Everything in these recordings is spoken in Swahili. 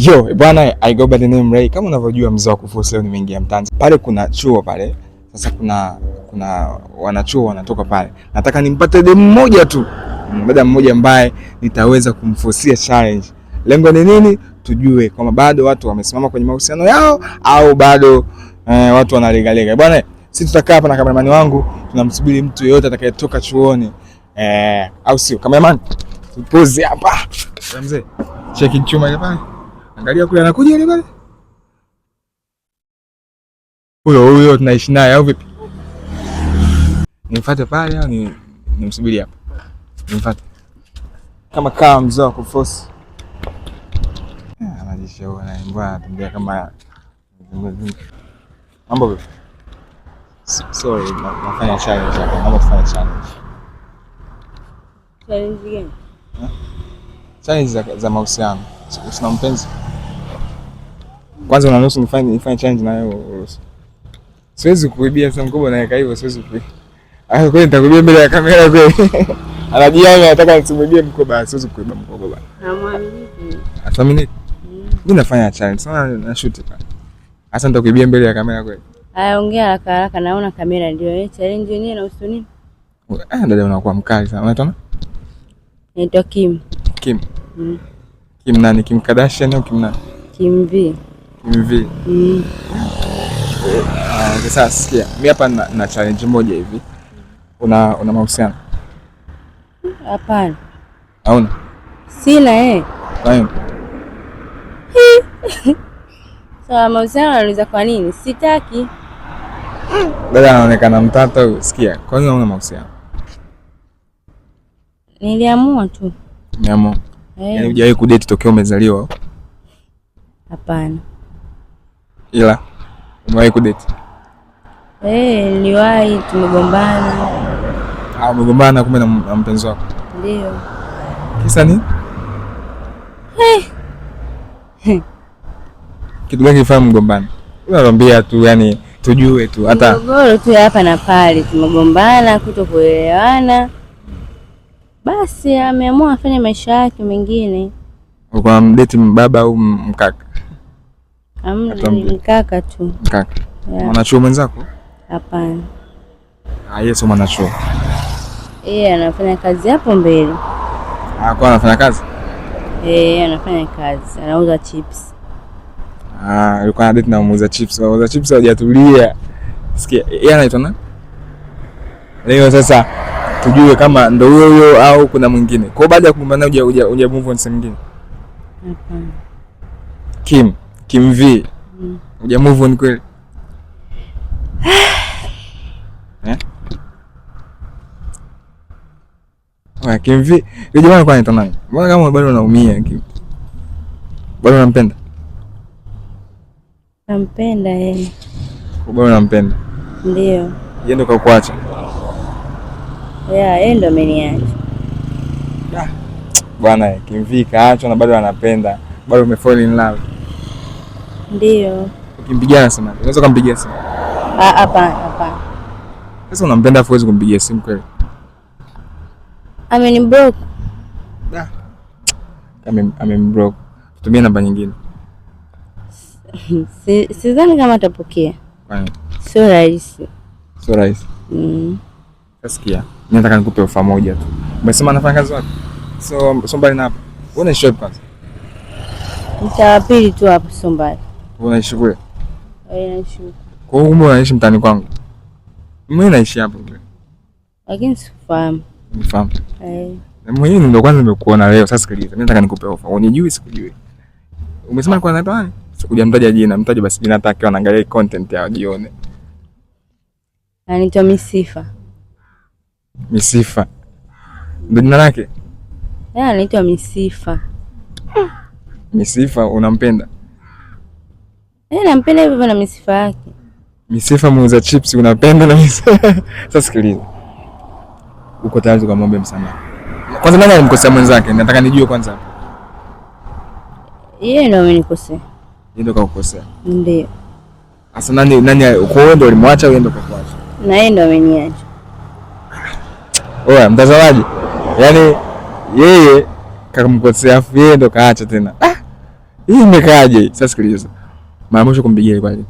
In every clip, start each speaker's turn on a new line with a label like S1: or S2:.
S1: Yo, bwana, I go by the name Ray. Kama unavyojua mzee wa kuforce leo nimeingia mtaani. Pale kuna chuo pale. Sasa kuna wanachuo wanatoka pale. Nataka nimpate demu mmoja tu. Dada mmoja ambaye nitaweza kumforcea challenge. Lengo ni nini? Tujue kama bado watu wamesimama kwenye mahusiano yao au bado watu wanalegalega. Bwana, sisi tutakaa hapa na cameraman wangu, tunamsubiri mtu yeyote atakayetoka chuoni. Au sio? Cameraman, pose hapa. Mzee, cheki chuma ile pale. Angalia kule anakuja ile pale. Huyo tunaishi naye au vipi? Nimfuate pale au nimsubiri hapa? Nimfuate. Kama mzee wa kuforce. Anajishauri na mbona anatembea kama mambo vipi? Sorry, nafanya challenge hapa. Naomba tufanye challenge.
S2: Challenge gani?
S1: Challenge za mahusiano. Sina mpenzi. Kwanza unanusu nifanye challenge na wewe. Siwezi kuibia sasa mkubwa naweka hivyo, siwezi kuibia. Kwani nitakuibia mbele ya kamera kweli? Anajiamini anataka nisimwibie mkoba, siwezi kuiba mkoba bwana.
S2: Namwamini.
S1: Asamini. Mimi nafanya challenge. Sasa na shoot pale. Sasa nitakuibia mbele ya kamera kweli?
S2: Ongea haraka haraka, naona kamera ndio challenge yenyewe na uso nini?
S1: Dada unakuwa mkali sana. Unaitwa nani?
S2: Naitwa Kim.
S1: Kim. Kim nani? Kim Kardashian au Kim nani?
S2: Kim V.
S1: Kim V. Sasa sikia, mimi hapa na challenge moja hivi. Una mahusiano?
S2: Hapana.
S1: Hauna?
S2: Sina
S1: Kwa nini?
S2: Sawa, mahusiano anaweza kwa nini? Sitaki.
S1: Dada anaonekana mtata huyu. Sikia, kwa nini hauna mahusiano?
S2: Niliamua tu.
S1: Niamua. Yaani hujawahi kudate tokea umezaliwa?
S2: Hapana.
S1: Ila umewahi kudate?
S2: Niliwahi, tumegombana.
S1: Umegombana kumbe na mpenzi wako?
S2: Ndio.
S1: Kisa nini? Kitu gani kifanya mgombana? Unaniambia tu, yani tujue tu hata
S2: mgogoro tu hapa na pale, tumegombana, kutokuelewana. Basi ameamua afanye maisha yake mengine.
S1: Uko mdate mbaba au mkaka?
S2: Mkaka tu.
S1: Mkaka. Mwanachuo mwenzako?
S2: Hapana.
S1: Yeye sio mwanachuo.
S2: Anafanya kazi hapo mbele.
S1: Kwa anafanya kazi?
S2: Anafanya kazi. Anauza chips.
S1: Alikuwa na date na muuza chips. Muuza chips hajatulia. Sikia, yeye anaitwa nani? Leo sasa tujue kama ndo huyo au kuna mwingine. Kwa baada ya kugombana uja move on sehemu nyingine. Hapana. Kim V. Uja move on kweli? Kim V. Yule jamaa alikuwa anaitwa nani? Mbona kama bado unaumia Kim? Bado unampenda?
S2: Nampenda yeye.
S1: Bado unampenda?
S2: Ndio.
S1: Yeye ndo kakuacha?
S2: Yeye ndo ameniacha.
S1: Bwana, Kim V kaachwa na bado anapenda. Bado umefall in love.
S2: Ndio.
S1: Ukimpigia simu, unaweza kumpigia simu?
S2: Hapana.
S1: Sasa unampenda huwezi kumpigia simu kweli?
S2: Ameniblock.
S1: Amemblock. Tumia namba nyingine.
S2: Sidhani kama atapokea.
S1: Kwani?
S2: Sio rahisi.
S1: Sio rahisi. Sikia, mimi nataka nikupe ofa moja tu. Umesema anafanya kazi wapi? So mbali na hapa. Unaishi wapi kwanza?
S2: Mtaa pili tu hapo, sio mbali.
S1: Unaishi kule?
S2: Naishi huko.
S1: Kwa hiyo unaishi mtaani kwangu? Mimi naishi hapo kule.
S2: Lakini sikufahamu.
S1: Unifahamu? Mwenyewe ndio kwanza nimekuona leo. Sasa sikiliza, mimi nataka nikupe ofa. Unijui sikujui. Umesema kwa anaitwa nani? Sikujamtaja jina, mtaje basi jina hata akiwa anaangalia content yao jione.
S2: Anaitwa Misifa.
S1: Misifa. Ndio jina lake?
S2: Anaitwa Misifa.
S1: Misifa unampenda?
S2: Nampenda hivyo na Misifa yake.
S1: Misifa muuza chips unapenda na Misifa. Sasa sikiliza. Uko tayari kumwomba msamaha? Kwanza nani alimkosea mwenzake? Nataka nijue kwanza.
S2: Yeye ndio amenikosea.
S1: Yeye ndio kakukosea?
S2: Ndio.
S1: Sasa nani uko wewe ndio ulimwacha au yeye ndio kakuacha?
S2: Na yeye ndio ameniacha.
S1: Mtazamaji. Yaani yeye kakamkosea afu yeye ndo kaacha tena. Hii imekaaje? Sasa sikiliza. Mara mwisho kumpigia ilikuwa lini?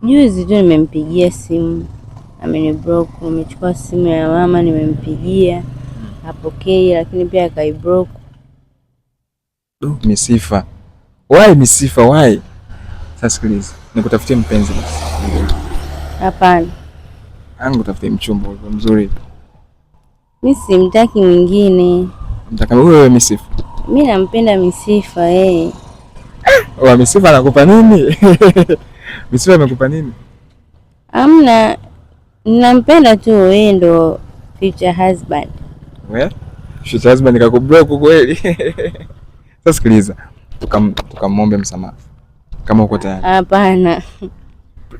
S2: Juzi tu nimempigia simu. Ameniblock, nimechukua simu ya mama nimempigia. Hapokei, lakini pia akaiblock.
S1: Misifa. Why Misifa, why? Sasa sikiliza. Nikutafutie mpenzi basi.
S2: Hapana.
S1: Angu tafutie mchumba mzuri.
S2: Mimi simtaki mwingine.
S1: Mtaka wewe Misifa.
S2: Mimi nampenda Misifa
S1: Wa Misifa anakupa nini? Misifa amekupa nini?
S2: Amna, nampenda tu, yeye ndo future husband.
S1: Wewe? Future husband kakublock kweli? Sasa sikiliza. Tukamwombe msamaha. Kama uko tayari.
S2: Hapana.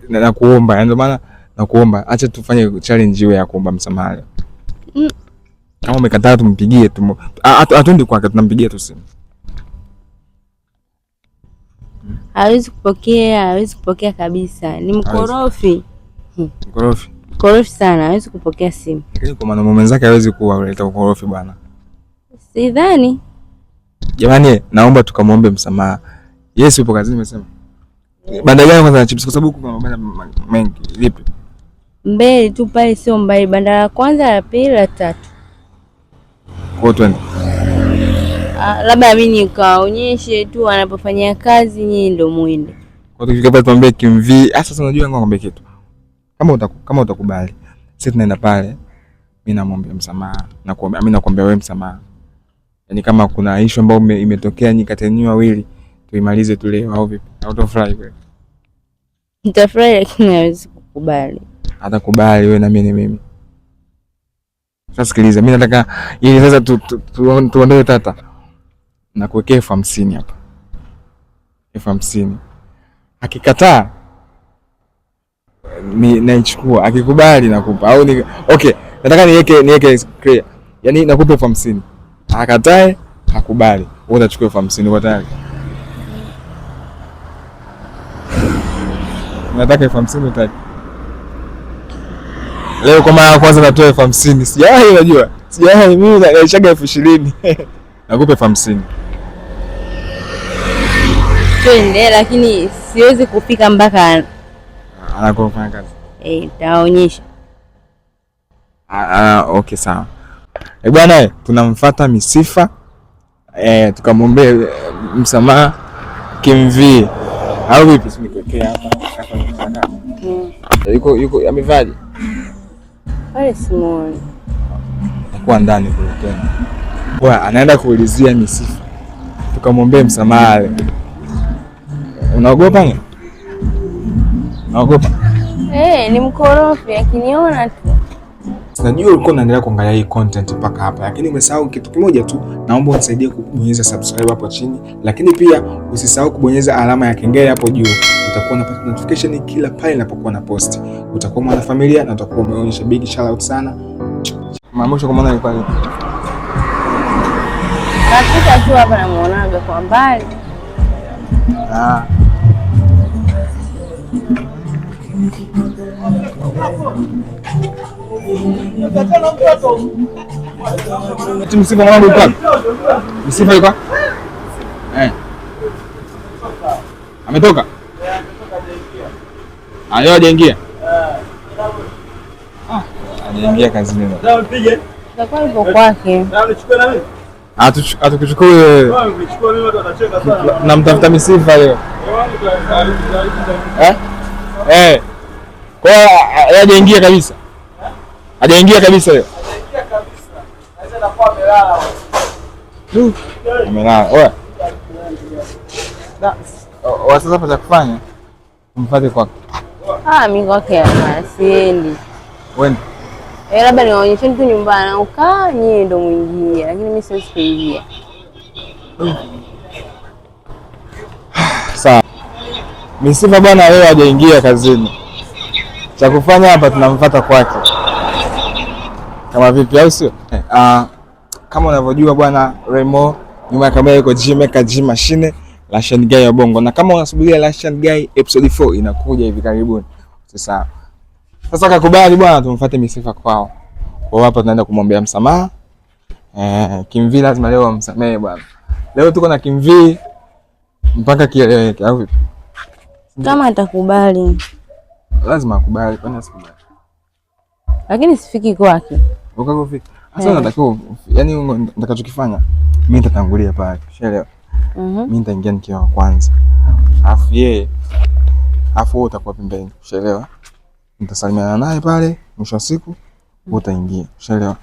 S1: Nakuomba, ndio maana nakuomba acha tufanye challenge hiyo ya kuomba msamaha. Kama umekataa tumpigie tu. Atuende kwake tunampigia tu simu.
S2: Hawezi kupokea kabisa. Ni mkorofi. Mkorofi sana, hawezi kupokea simu.
S1: Lakini kwa maana mwenzake hawezi kuwa uleta ukorofi bwana.
S2: Sidhani.
S1: Jamani, naomba tukamwombe msamaha. Yes, upo kazini umesema. Banda gani kwanza na chips kwa sababu kuna mabanda mengi. Vipi?
S2: Mbele tu pale, sio mbali. Banda la kwanza, la pili, la tatu.
S1: Kwa twende.
S2: Labda mimi nikaonyeshe tu anapofanyia kazi, nyinyi ndio muende.
S1: Kwa tukifika pale tuambie kimvi. Sasa unajua ngombe kitu. Kama utakubali. Sisi tunaenda pale. Mimi namwomba msamaha na kuomba mimi nakuombea wewe msamaha. Yaani kama kuna issue ambayo imetokea nyinyi kati yenu wawili tuimalize tu leo au vipi? Au utafurahi kweli?
S2: Nitafurahi, lakini hawezi kukubali.
S1: Atakubali wewe na mimi ni mimi. Sasa sikiliza, mimi nataka ili sasa tuondoe tata. Na kuwekea 50 hapa. 50. Akikataa naichukua, akikubali nakupa au ni okay, nataka niweke clear. Yaani nakupa 50. Akatae, hakubali. Wewe utachukua 50 kwa tayari. Nataka 50 utaki. Leo kwa mara ya kwanza natoa 50. Sijawahi unajua. Sijawahi mimi naichaga 20,000. Nakupa 50.
S2: Twende, lakini siwezi kufika mpaka
S1: anakofanya kazi.
S2: Taonyesha.
S1: Okay sawa. Bwana tunamfuata Misifa. Tukamwombea msamaha kimvi. Au vipi simekuwekea hapa. Yuko amevaje?
S2: Pale Simoni.
S1: Kwa ndani kule tena. Bwana anaenda kuulizia Misifa. Tukamwombea msamaha. Unaogopa nini? Unaogopa?
S2: Ni mkorofi akiniona tu.
S1: Najua ulikuwa unaendelea kuangalia hii content mpaka hapa, lakini umesahau kitu kimoja tu. Naomba unisaidie kubonyeza subscribe hapo chini, lakini pia usisahau kubonyeza alama ya kengele hapo juu. Utakuwa unapata notification kila pale ninapokuwa na post. Utakuwa mwanafamilia na utakuwa umeonyesha big shout out sana. Mamosho kwa maana ni pale.
S2: Napita tu hapa na muonaga kwa mbali.
S1: Msifa mwanangu yuko wapi? Msifa yuko? Ametoka? Ayo hajaingia. Hajaingia kazini leo.
S2: Ndio mpige. Ndio yuko kwake.
S1: Nichukue na mimi? Atakuchukua wewe. Nichukue mimi, watu wanacheka sana. Namtafuta Misifa leo. Kwa hajaingia kabisa. Hajaingia kabisa leo. Hajaingia kabisa. Naweza amelala. Amelala. Oya. Sasa hapa cha kufanya mfate kwake.
S2: Mimi kwake siendi.
S1: Wewe?
S2: Labda niwaonyeshe tu nyumbani na ukaa nyie ndo mwingie, lakini mimi siwezi kuingia.
S1: Sawa. Misifa bwana leo hajaingia kazini. Cha kufanya hapa tunamfuata kwake. Kama vipi au sio? Kama unavyojua bwana Remo nyuma ya kamera yuko G Machine, Russian Guy wa Bongo. Na kama unasubiria Russian Guy episode 4 inakuja hivi karibuni. Sasa kakubali bwana tumfuate Misifa kwao. Kwa hapa tunaenda kumwombea msamaha. Kimvi lazima leo amsamehe bwana. Leo tuko na Kimvii mpaka kieleweke au vipi?
S2: Kama atakubali.
S1: Lazima akubali, kwani asikubali?
S2: Lakini sifiki kwake.
S1: Ukakufika. Sasa unatakiwa yani nitakachokifanya mimi nitatangulia pale. Ushaelewa? Mimi nitaingia nikiwa wa kwanza. Alafu yeye wewe utakuwa pembeni. Ushaelewa? Nitasalimiana naye pale, mwisho wa siku wewe utaingia. Ushaelewa?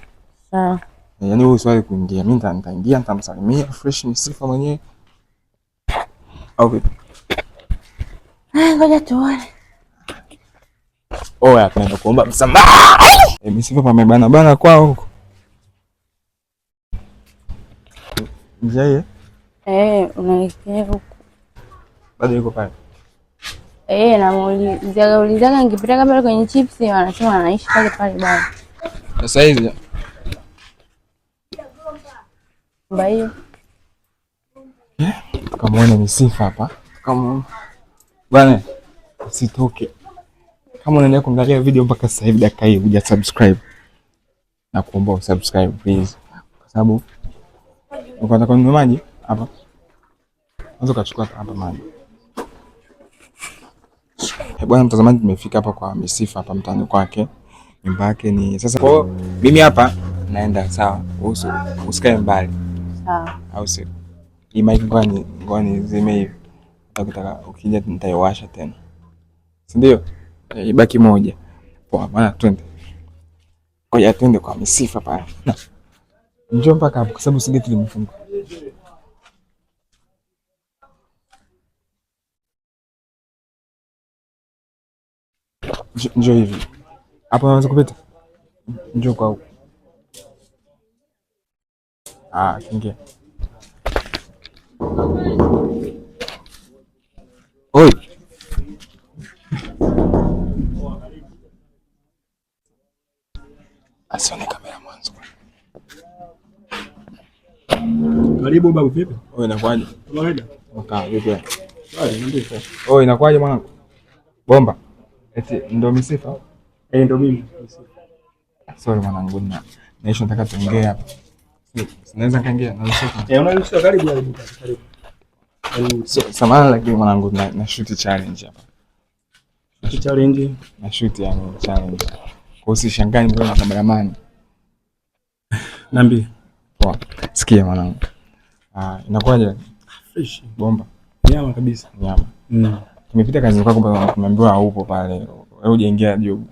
S2: Sawa.
S1: Yaani wewe swali kuingia, mimi nitaingia, nitamsalimia fresh Misifa mwenyewe. Au vipi?
S2: Ngoja tuone.
S1: Oya, tunaenda kuomba msamaha. Misifa pamebana bana kwao huko. Njia
S2: Unaelekea huko.
S1: Bado yuko pale.
S2: Namuulizaga nikipita pale kwenye chips wanasema anaishi pale pale bwana.
S1: Sasa hizi
S2: Mbaya.
S1: Tukamwone Misifa hapa. Kama bwana usitoke. Kama unaendelea kuangalia video mpaka sasa hivi dakika hii huja subscribe. Na kuomba usubscribe please. Kwa sababu unataka kununua maji hapa. Unaweza kuchukua hapa maji. Bwana mtazamaji, tumefika hapa kwa Misifa hapa mtaani kwake. Nyumba yake ni sasa. Kwa mimi hapa naenda sawa. Usikae mbali.
S2: Sawa.
S1: Au si? Hii mic ngwani zime hivi. Nataka ukija nitaiwasha tena. Si ndio? Ibaki moja. Poa bwana, twende. Ngoja twende kwa Misifa pale. Njoo mpaka hapo kwa sababu sigeti limefunga. Njoo hivi. Hapo unaweza kupita? Njoo kwa huko. Kingia. Oi. Asione kamera mwanzo.
S3: Karibu babu, vipi?
S1: Inakuaje?
S3: Kawaida.
S1: Vipi?
S3: Niambie.
S1: Inakuaje mwanangu? Bomba. Eti ndo Misifa?
S3: Ndo mimi.
S1: Sorry mwanangu, naisho nataka tuongee hapa. Naweza kaingia na Misifa?
S3: Unaniruhusu? Karibu.
S1: Samahani lakini mwanangu na shoot challenge hapa.
S3: Challenge?
S1: Na shoot yani challenge. Kwa usishangae mbona na cameraman.
S3: Niambie.
S1: Poa. Sikia mwanangu. Inakuaje?
S3: Fresh.
S1: Bomba.
S3: Nyama kabisa.
S1: Nyama. Tumepita kazi kwako, tumeambiwa haupo pale. Wewe hujaingia job.